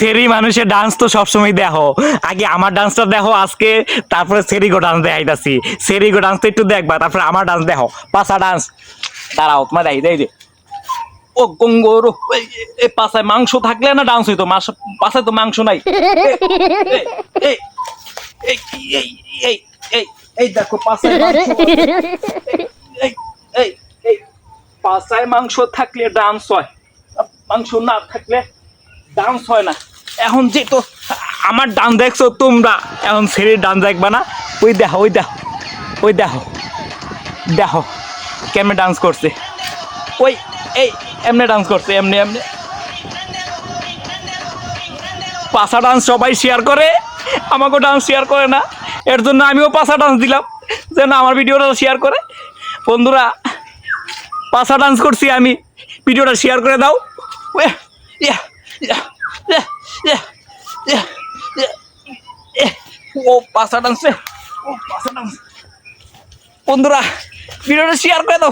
সেরি মানুষের ডান্স তো সবসময় দেখো, আগে আমার ডান্সটা দেখো আজকে, তারপরে সেরিগো ডান্স দেখাইতাছি। সেরিগো ডান্স তো একটু দেখবা, তারপরে আমার ডান্স দেখো, পাশা ডান্স। দাঁড়াও তোমার দেখাই দেই যে, ও গঙ্গোর এই পাশায় মাংস থাকলে না ডান্স হইতো, পাশায় তো মাংস নাই। এই এই এই এই এই এই দেখো পাশায় মাংস, এই এই এই পাশায় মাংস থাকলে ডান্স হয়, মাংস না থাকলে ডান্স হয় না। এখন যে তো আমার ডান্স দেখছো তোমরা, এখন সেরির ডান্স দেখবা না? ওই দেখো ওই দেখো ওই দেখো দেখো কেমনে ডান্স করছে, ওই এই এমনি ডান্স করছে, এমনি এমনি। পাশা ডান্স সবাই শেয়ার করে, আমাকেও ডান্স শেয়ার করে না, এর জন্য আমিও পাশা ডান্স দিলাম যেন আমার ভিডিওটা শেয়ার করে। বন্ধুরা পাশা ডান্স করছি আমি, ভিডিওটা শেয়ার করে দাও। ও পাশা ডান্স, ও পাশা ডান্স। বন্ধুরা ভিডিওটা শেয়ার করে দাও।